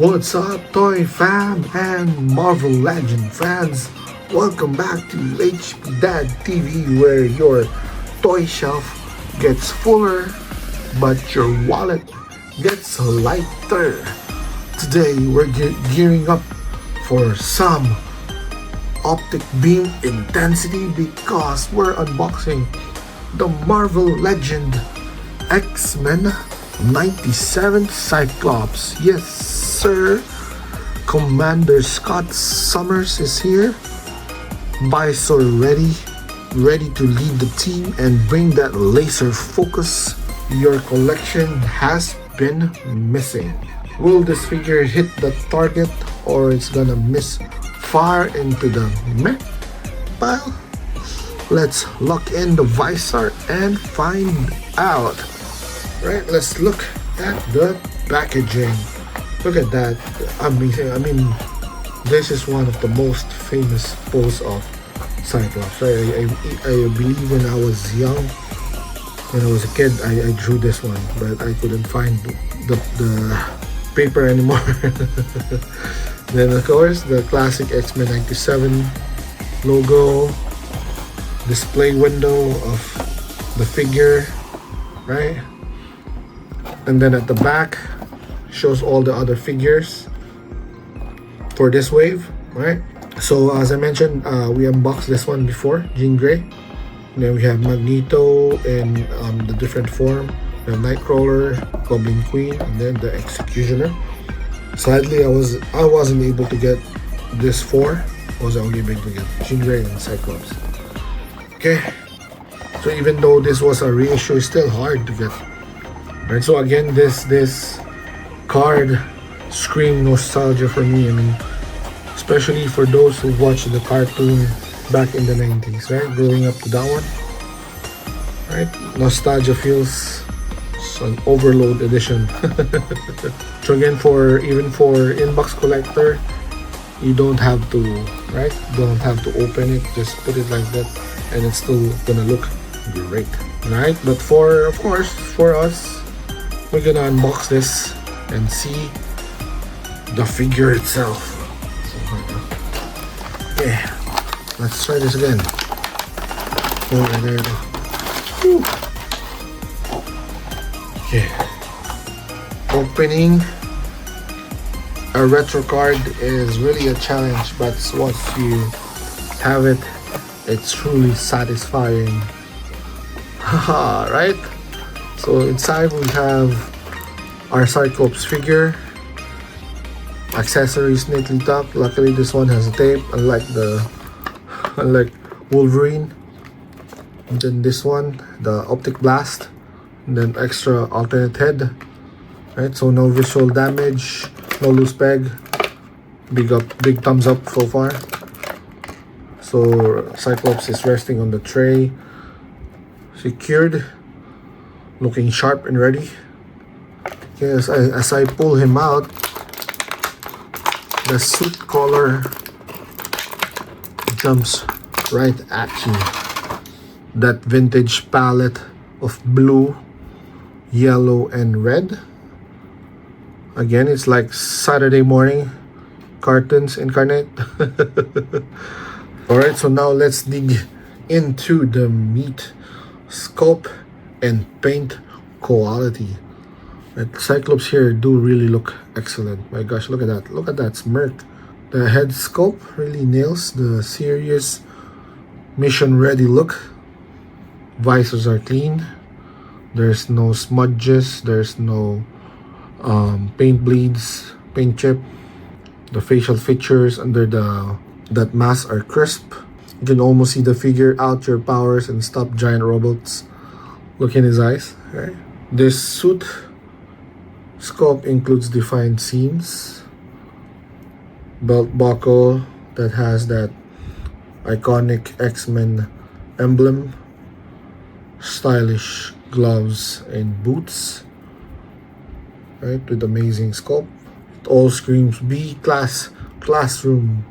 What's up, Toy Fam and Marvel Legend fans? Welcome back to HP Dad TV, where your toy shelf gets fuller, but your wallet gets lighter. Today, we're gearing up for some optic beam intensity because we're unboxing the Marvel Legend X-Men 97 Cyclops. Yes, sir. Commander Scott Summers is here. Visor ready to lead the team and bring that laser focus your collection has been missing. Will this figure hit the target, or it's gonna miss far into the meh pile? Let's lock in the visor and find out. Right, let's look at the packaging. Look at that, amazing. I mean, this is one of the most famous pose of Cyclops. Right? I believe when I was young, when I was a kid, I drew this one, but I couldn't find the paper anymore. Then of course, the classic X-Men 97 logo, display window of the figure, right? And then at the back shows all the other figures for this wave, right? So as I mentioned, we unboxed this one before, Jean Grey. And then we have Magneto in the different form. We have Nightcrawler, Goblin Queen, and then the Executioner. Sadly, I wasn't able to get this four. I was only able to get Jean Grey and Cyclops. Okay, so even though this was a reissue, it's still hard to get. Right, so again, this card screamed nostalgia for me. I mean, especially for those who watched the cartoon back in the 90s, right? Growing up to that one, right? Nostalgia feels. It's an overload edition. So again, even for inbox collector, you don't have to, right? Don't have to open it. Just put it like that, and it's still gonna look great, right? But of course, for us, we're gonna unbox this and see the figure itself. Okay, let's try this again. Oh, there we go. Whew. Okay, opening a retro card is really a challenge, but once you have it, it's truly satisfying. Haha, right? So inside we have our Cyclops figure, accessories neatly tucked. Luckily this one has a tape, unlike Wolverine. And then this one, the Optic Blast, and then extra alternate head. Right, so no visual damage, no loose peg. Big thumbs up so far. So Cyclops is resting on the tray, secured, looking sharp and ready. Okay, as I pull him out, the suit color jumps right at you. That vintage palette of blue, yellow, and red. Again, it's like Saturday morning cartoons incarnate. Alright, so now let's dig into the meat, sculpt, and paint quality. Right, Cyclops here do really look excellent. My gosh, look at that smirk. The head sculpt really nails the serious mission ready look. Visors are clean. There's no smudges, there's no paint bleeds, paint chip. The facial features under that mask are crisp. You can almost see the figure out your powers and stop giant robots. Look in his eyes, right? This suit sculpt includes defined seams, belt buckle that has that iconic X-Men emblem, stylish gloves and boots, right, with amazing sculpt. It all screams B-class classroom.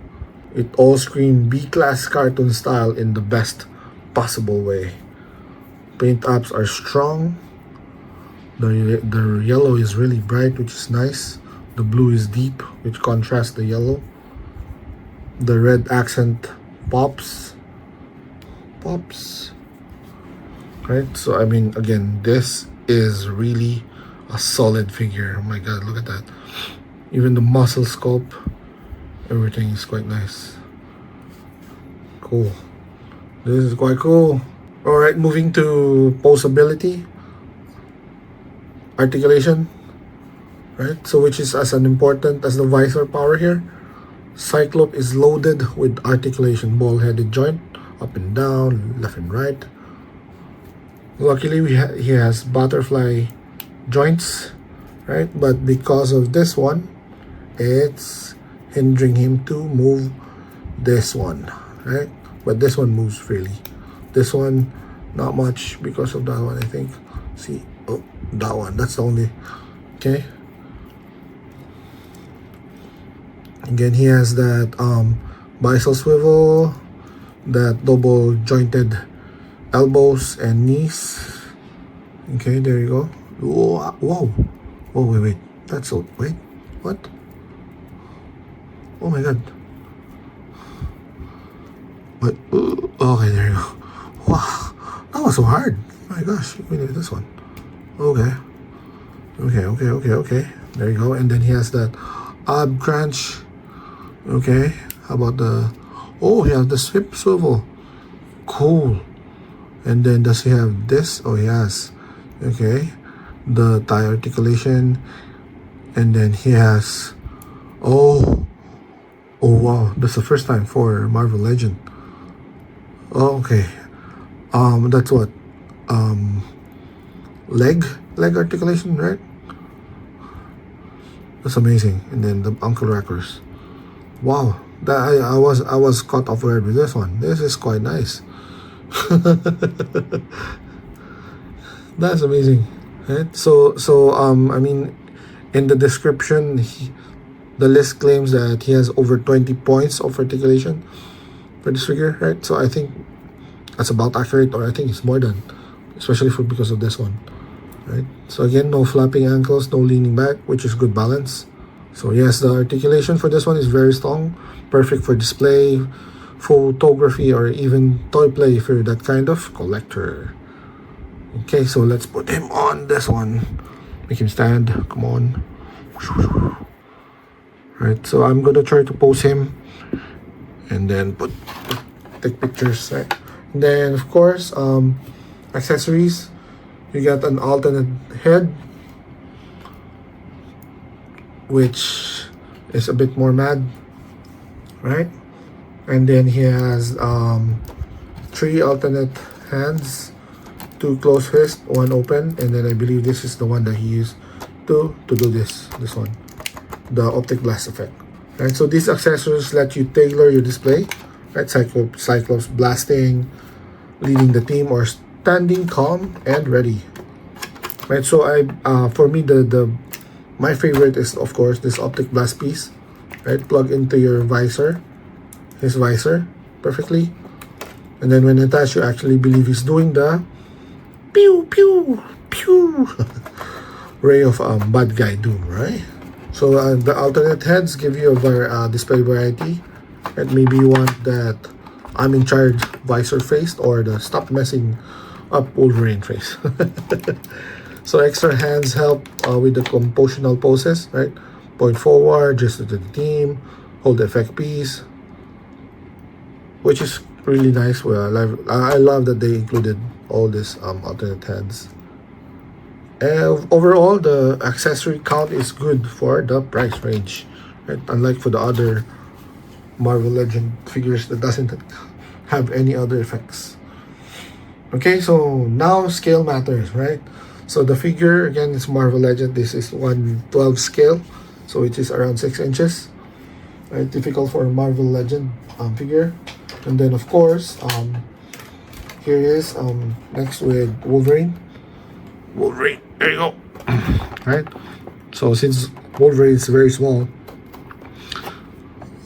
It all screams B-class cartoon style in the best possible way. Paint apps are strong. The yellow is really bright, which is nice. The blue is deep, which contrasts the yellow. The red accent pops. Right? So I mean, again, this is really a solid figure. Oh my god, look at that. Even the muscle sculpt, everything is quite nice. Cool. This is quite cool. Alright, moving to posability. Articulation. Right? So which is as important as the visor power here. Cyclops is loaded with articulation, ball-headed joint, up and down, left and right. Luckily, he has butterfly joints, right? But because of this one, it's hindering him to move this one, right? But this one moves freely. This one, not much because of that one, I think. See, oh, that one, that's the only, okay? Again, he has that bicycle swivel, that double jointed elbows and knees. Okay, there you go. Whoa, wait, that's so, wait, what? Oh my god. What? Okay, there you go. Wow, that was so hard. Oh my gosh, we need this one. Okay, there you go. And then he has that ab crunch. Okay, how about the, oh, he has the swivel. Cool. And then does he have this? Oh, he has. Okay, the thigh articulation. And then he has, oh wow, that's the first time for Marvel Legend. Oh, okay. That's what, leg articulation, right? That's amazing. And then the ankle rackers. Wow, that I was caught off guard with this one. This is quite nice. That's amazing, right? So I mean, in the description, the list claims that he has over 20 points of articulation for this figure, right? So I think that's about accurate, or I think it's more than, especially because of this one, right? So again, no flapping ankles, no leaning back, which is good balance. So yes, the articulation for this one is very strong, perfect for display, photography, or even toy play if you're that kind of collector. Okay, so let's put him on this one. Make him stand, come on. Right, so I'm gonna try to pose him and then take pictures, right? And then of course, accessories. You got an alternate head, which is a bit more mad, right? And then he has 3 alternate hands, 2 closed fist, 1 open, and then I believe this is the one that he used to do this one, the Optic blast effect, right? So these accessories let you tailor your display, right? Cyclops blasting, leading the team, or standing calm and ready, right? So for me, my favorite is of course this Optic blast piece, right? Plug into your visor, his visor perfectly, and then when attached, you actually believe he's doing the pew pew pew ray of bad guy doom, right? So the alternate heads give you a display variety, and maybe you want that I'm in charge visor face, or the stop messing up Wolverine face. So extra hands help with the compositional poses, right? Point forward, gesture to the team, hold the effect piece, which is really nice. Well, I love that they included all these alternate heads. And overall, the accessory count is good for the price range, right? Unlike for the other Marvel Legend figures that doesn't have any other effects. Okay, so now scale matters, right? So the figure, again, is Marvel Legend. This is 1/12 scale, so it is around 6 inches, right? Typical for a Marvel Legend figure. And then of course, here is next with Wolverine, there you go. Right, so since Wolverine is very small,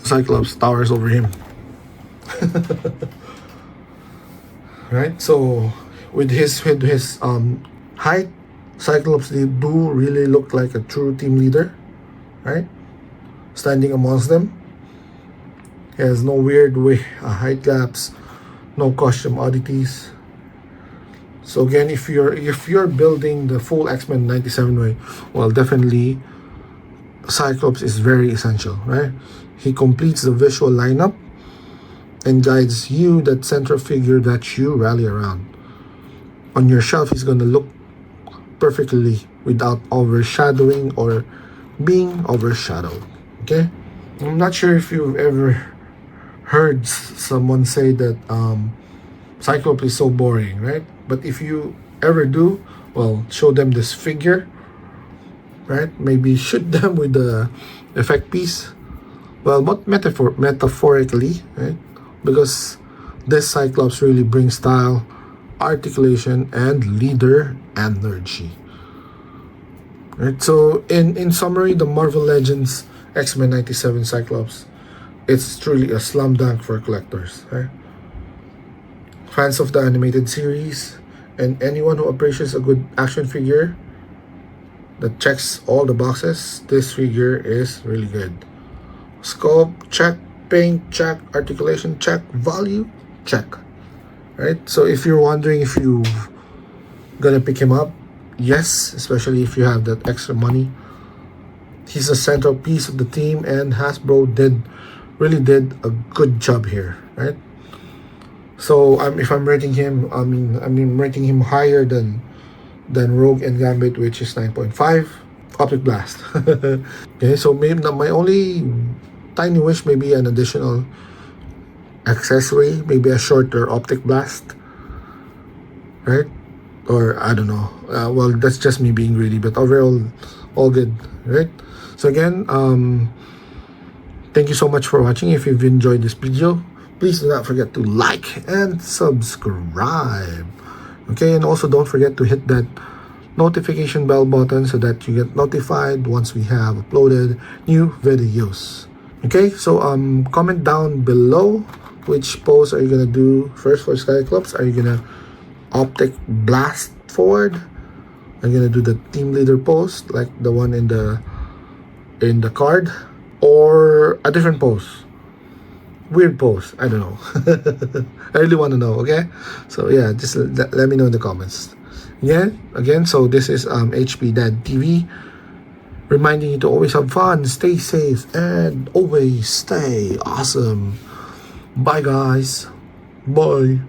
Cyclops towers over him. Right, so with his height, Cyclops, they do really look like a true team leader, right? Standing amongst them. He has no weird way height gaps, no costume oddities. So again, if you're building the full X-Men 97 way, well, definitely Cyclops is very essential, right? He completes the visual lineup and guides you, that central figure that you rally around. On your shelf, he's going to look perfectly without overshadowing or being overshadowed. Okay? I'm not sure if you've ever heard someone say that Cyclops is so boring, right? But if you ever do, well, show them this figure, right? Maybe shoot them with the effect piece. Well, not metaphorically, right? Because this Cyclops really brings style, articulation, and leader energy. Right? So, in summary, the Marvel Legends X-Men 97 Cyclops, it's truly a slam dunk for collectors. Right? Fans of the animated series, and anyone who appreciates a good action figure that checks all the boxes, this figure is really good. Sculpt, check. Paint, check. Articulation, check. Value, check. Right? So if you're wondering if you're gonna pick him up, yes, especially if you have that extra money. He's a central piece of the team, and Hasbro really did a good job here, right? So if I'm rating him, I'm rating him higher than Rogue and Gambit, which is 9.5. Optic Blast. Okay, so maybe my only tiny wish, maybe an additional accessory, maybe a shorter Optic Blast, right? Or I don't know. Well, that's just me being greedy, but overall, all good, right? So again, thank you so much for watching. If you've enjoyed this video, please do not forget to like and subscribe. Okay, and also don't forget to hit that notification bell button so that you get notified once we have uploaded new videos. Okay, so comment down below which pose are you gonna do first for Cyclops. Are you gonna Optic Blast forward? Are you gonna do the team leader pose like the one in the card, or a different pose? Weird pose, I don't know. I really want to know. Okay, so yeah, just let me know in the comments. Yeah, again, so this is HP Dad TV, reminding you to always have fun, stay safe, and always stay awesome. Bye guys. Bye.